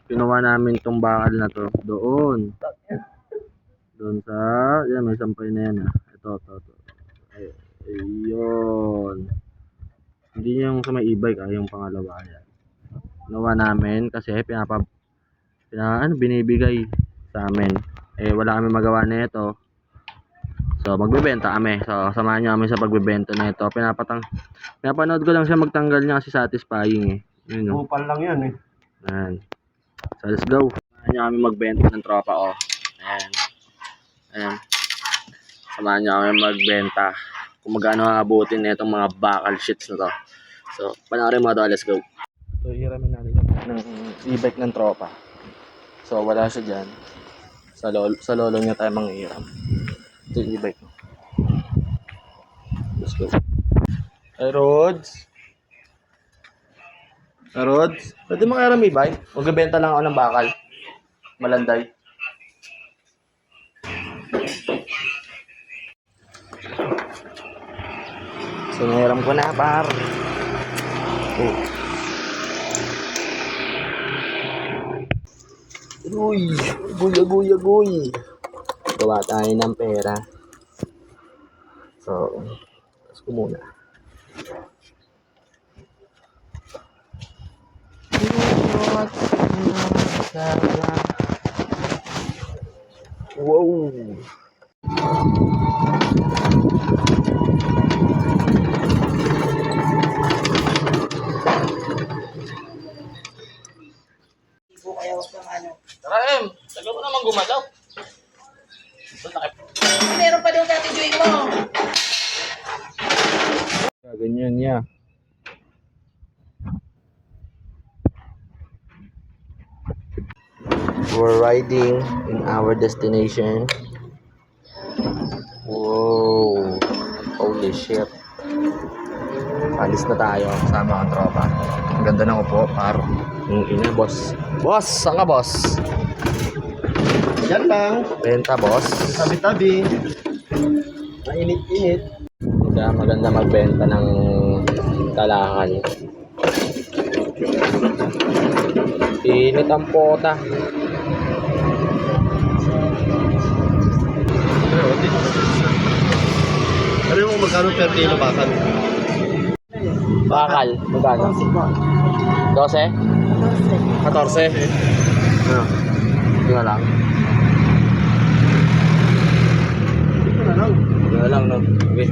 Kinuha namin tong bakal na to doon. Doon sa, yan may sampay na yan. Ito. Ayun. Hindi yung sa may e-bike, yung pangalawa yan. Kinuha namin kasi binibigay sa amin. Wala kami magawa nito. So magbebenta kami. So samahan niyo kami sa pagbebenta nito. Pinapanood ko lang siya magtanggal niya kasi satisfying Yun, no? Upal lang yan Ayan. So let's go. Samahan niyo kami magbenta ng tropa ko. Ayan. Samahan niyo kami magbenta. Kung magkano aabutin na itong mga bakal shits na to. So panoorin mo to. Let's go. So hiramin natin ng e-bike ng tropa. So wala siya dyan. Sa lolo niya tayo manghiram. Ito yung e-bike. Let's go. Hey Rods. Rods, pwede makahiram e-bike? Magbebenta lang ako ng bakal. Malanday. So nahiram ko na par. Uy, guy. Gawa tayo ng pera. So, tapos ko muna. Wow. Tara, tagal mo naman gumalaw. Meron pa doon sa Ate Joy mo. Ganyan niya. We're riding in our destination. Wow. Holy shit. Alis na tayo kasama ang tropa. Ang ganda ng upo, par. Yung ina, boss. Boss! Saan ka, boss? Yan lang. Benta, boss. Tabi-tabi. Mainit-init. Maganda magbenta ng kalakal. Init ang pota. Ano mo magkano per kilo bakal? Bakal, magkano? 12? 14? Ano? Ito na lang. Ito na lang, no? Okay.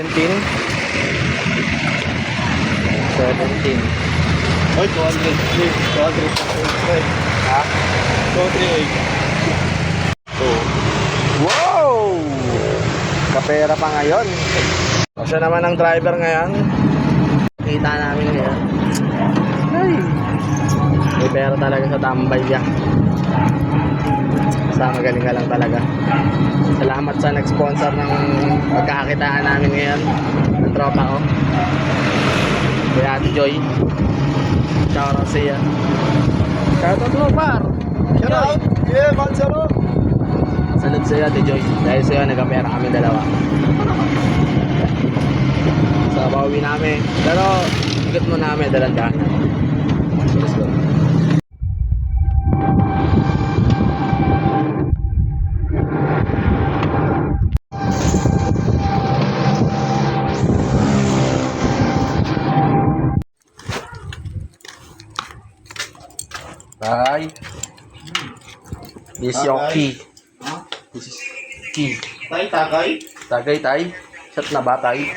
$17. Oy, 200. Ha? 238. Wow! Kapera pa ngayon. Kasi naman ang driver ngayon. Kita namin ngayon. Ay! May pera talaga sa tambay yan. Basta magaling ka lang talaga. Salamat sa nag-sponsor ng pagkakakitaan namin ngayon. Ng tropa ko. Kaya Ate Joy. Shoutout siya. Shoutout mo, par! Shoutout! Yeah, Mansaro! Salud sa'yo, Ate Joy. Dahil sa'yo, nagkapera kami dalawa. Sa bawi namin. Pero, ikot mo namin, dalandahan. Let's go. Bye. This is your key. This is key. Tagay? Tagay, tay. Shot na ba, tay?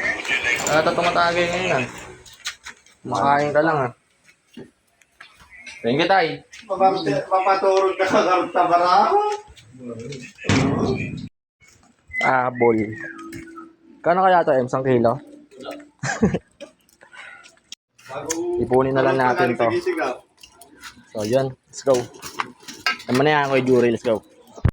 Tumatagay ngayon, makain ka lang, Thank you, tay. Papaturog ka sa karta bara? Bol. Kano kaya ito, 1 kilo? Ipunin na lang natin to. So, yun. Let's go. Naman na yan, Kuya Jury. Let's go.